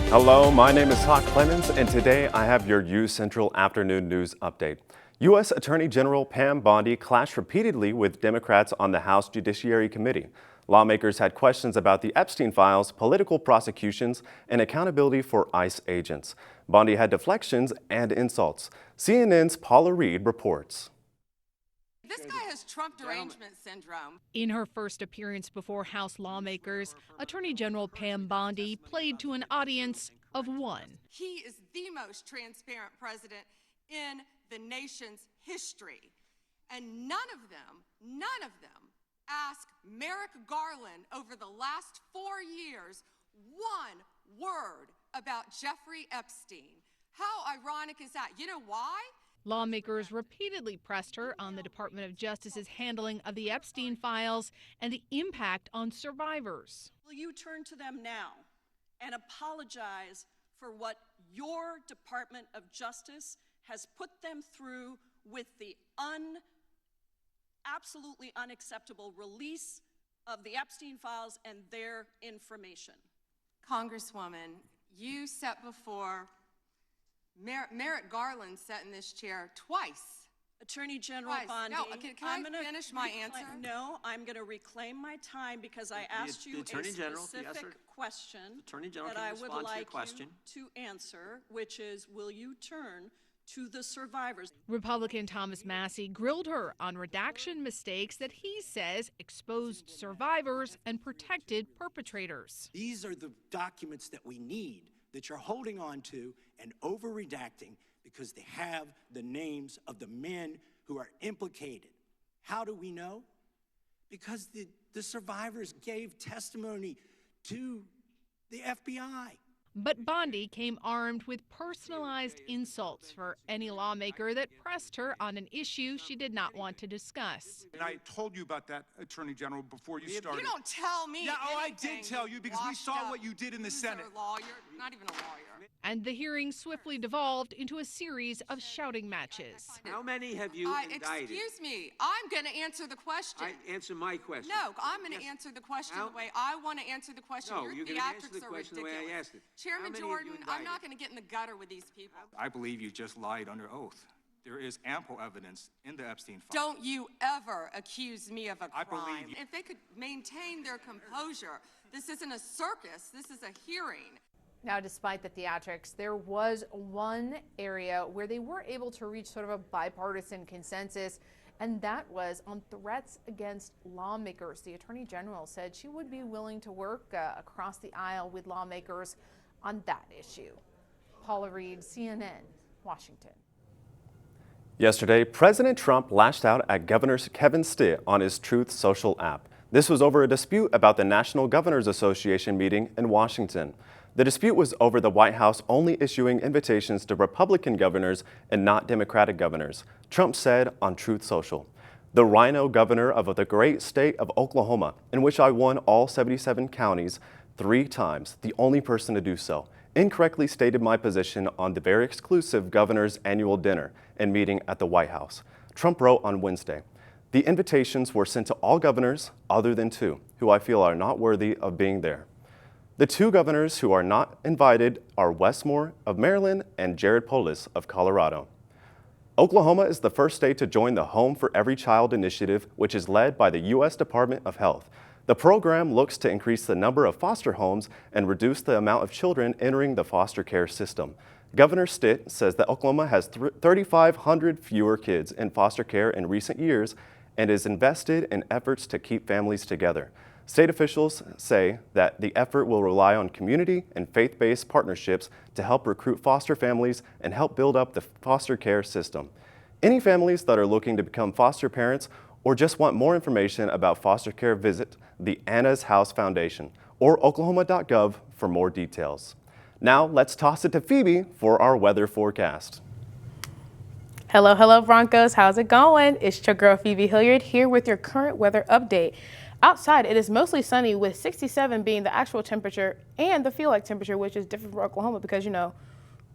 Hello, my name is Hawk Clemens, and today I have your UCentral afternoon news update. U.S. Attorney General Pam Bondi clashed repeatedly with Democrats on the House Judiciary Committee. Lawmakers had questions about the Epstein files, political prosecutions, and accountability for ICE agents. Bondi had deflections and insults. CNN's Paula Reed reports. This guy has Trump derangement syndrome. In her first appearance before House lawmakers, Attorney General Pam Bondi played to an audience of one. He is the most transparent president in the nation's history. And none of them asked Merrick Garland over the last 4 years one word about Jeffrey Epstein. How ironic is that? You know why? Lawmakers repeatedly pressed her on the Department of Justice's handling of the Epstein files and the impact on survivors. Will you turn to them now and apologize for what your Department of Justice has put them through with the absolutely unacceptable release of the Epstein files and their information? Congresswoman, you sat before Merrick Garland sat in this chair twice. Attorney General Bondi, no, can I finish my answer? No, I'm going to reclaim my time because I asked you a specific question that I would like you to answer, which is, will you turn to the survivors? Republican Thomas Massie grilled her on redaction mistakes that he says exposed survivors and protected perpetrators. These are the documents that we need, that you're holding on to and over-redacting because they have the names of the men who are implicated. How do we know? Because the survivors gave testimony to the FBI. But Bondi came armed with personalized insults for any lawmaker that pressed her on an issue she did not want to discuss. And I told you about that, Attorney General, before you started. You don't tell me. Yeah, I did tell you because we saw what you did in the Senate. Lawyer, not even a lawyer. And the hearing swiftly devolved into a series of shouting matches. How many have you indicted? Excuse me, I'm going to answer the question. Answer my question. No, I'm going to answer the question the way I want to answer the question. No, Your you're going to answer the theatrics are question ridiculous. the way I asked it. Chairman Jordan, I'm not going to get in the gutter with these people. I believe you just lied under oath. There is ample evidence in the Epstein file. Don't you ever accuse me of a crime. I believe you. If they could maintain their composure, this isn't a circus, this is a hearing. Now, despite the theatrics, there was one area where they were able to reach sort of a bipartisan consensus, and that was on threats against lawmakers. The Attorney General said she would be willing to work across the aisle with lawmakers on that issue. Paula Reed, CNN, Washington. Yesterday, President Trump lashed out at Governor Kevin Stitt on his Truth Social app. This was over a dispute about the National Governors Association meeting in Washington. The dispute was over the White House only issuing invitations to Republican governors and not Democratic governors. Trump said on Truth Social, "The rhino governor of the great state of Oklahoma, in which I won all 77 counties 3 times, the only person to do so, incorrectly stated my position on the very exclusive governor's annual dinner and meeting at the White House," Trump wrote on Wednesday. "The invitations were sent to all governors other than 2, who I feel are not worthy of being there. The 2 governors who are not invited are Wes Moore of Maryland and Jared Polis of Colorado." Oklahoma is the first state to join the Home for Every Child initiative, which is led by the U.S. Department of Health. The program looks to increase the number of foster homes and reduce the amount of children entering the foster care system. Governor Stitt says that Oklahoma has 3,500 fewer kids in foster care in recent years and is invested in efforts to keep families together. State officials say that the effort will rely on community and faith-based partnerships to help recruit foster families and help build up the foster care system. Any families that are looking to become foster parents or just want more information about foster care, visit the Anna's House Foundation or oklahoma.gov for more details. Now let's toss it to Phoebe for our weather forecast. Hello Broncos, how's it going? It's your girl Phoebe Hilliard here with your current weather update. Outside, it is mostly sunny with 67 being the actual temperature and the feel like temperature, which is different for Oklahoma because, you know,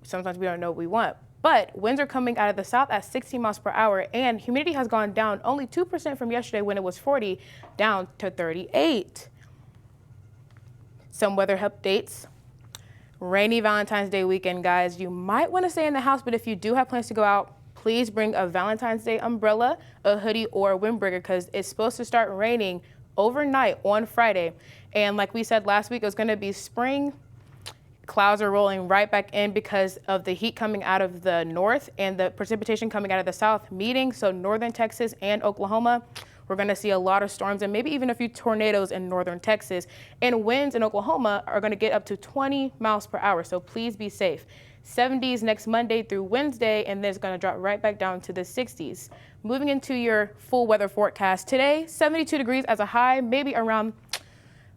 sometimes we don't know what we want. But winds are coming out of the south at 60 miles per hour and humidity has gone down only 2% from yesterday when it was 40 down to 38. Some weather updates. Rainy Valentine's Day weekend, guys. You might want to stay in the house, but if you do have plans to go out, please bring a Valentine's Day umbrella, a hoodie, or a windbreaker because it's supposed to start raining overnight on Friday. And like we said last week, it was going to be spring. Clouds are rolling right back in because of the heat coming out of the north and the precipitation coming out of the south meeting. So northern Texas and Oklahoma, we're going to see a lot of storms and maybe even a few tornadoes in northern Texas. And winds in Oklahoma are going to get up to 20 miles per hour. So please be safe. 70s next Monday through Wednesday, and then it's going to drop right back down to the 60s. Moving into your full weather forecast today, 72 degrees as a high, maybe around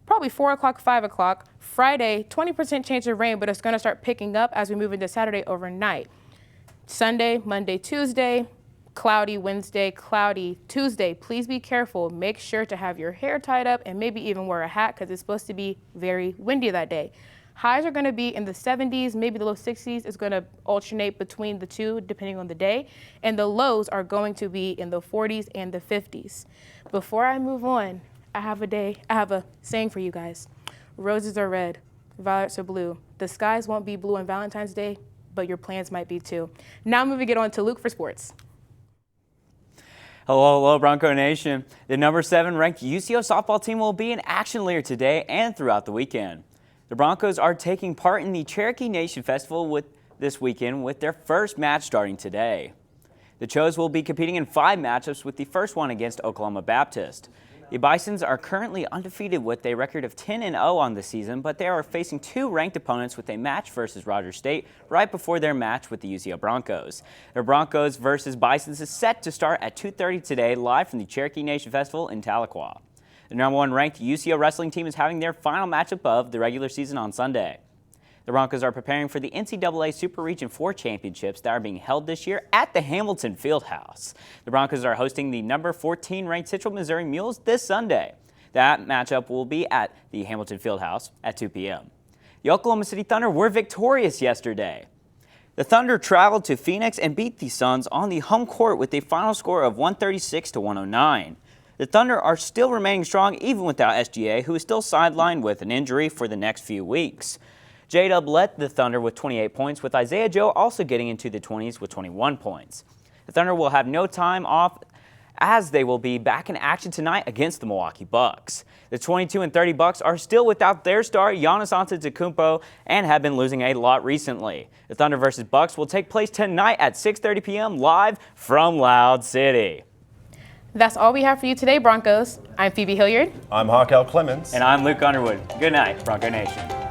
probably 4 o'clock, 5 o'clock. Friday, 20% chance of rain, but it's going to start picking up as we move into Saturday overnight. Sunday, Monday, Tuesday, cloudy. Wednesday, cloudy. Tuesday, please be careful. Make sure to have your hair tied up and maybe even wear a hat because it's supposed to be very windy that day. Highs are going to be in the 70s, maybe the low 60s. It's going to alternate between the two depending on the day. And the lows are going to be in the 40s and the 50s. Before I move on, I have a saying for you guys. Roses are red, violets are blue. The skies won't be blue on Valentine's Day, but your plans might be too. Now moving it on to Luke for sports. Hello, Bronco Nation. The number 7 ranked UCO softball team will be in action later today and throughout the weekend. The Broncos are taking part in the Cherokee Nation Festival this weekend with their first match starting today. The Chos will be competing in 5 matchups with the first one against Oklahoma Baptist. The Bisons are currently undefeated with a record of 10-0 on the season, but they are facing 2 ranked opponents with a match versus Rogers State right before their match with the UCO Broncos. The Broncos versus Bisons is set to start at 2:30 today live from the Cherokee Nation Festival in Tahlequah. The number 1 ranked UCO wrestling team is having their final matchup of the regular season on Sunday. The Broncos are preparing for the NCAA Super Region 4 championships that are being held this year at the Hamilton Fieldhouse. The Broncos are hosting the number 14 ranked Central Missouri Mules this Sunday. That matchup will be at the Hamilton Fieldhouse at 2 p.m. The Oklahoma City Thunder were victorious yesterday. The Thunder traveled to Phoenix and beat the Suns on the home court with a final score of 136-109. The Thunder are still remaining strong even without SGA, who is still sidelined with an injury for the next few weeks. J-Dub led the Thunder with 28 points, with Isaiah Joe also getting into the 20s with 21 points. The Thunder will have no time off as they will be back in action tonight against the Milwaukee Bucks. The 22 and 30 Bucks are still without their star Giannis Antetokounmpo and have been losing a lot recently. The Thunder versus Bucks will take place tonight at 6:30 p.m. live from Loud City. That's all we have for you today, Broncos. I'm Phoebe Hilliard. I'm Hawk L. Clemens. And I'm Luke Underwood. Good night, Bronco Nation.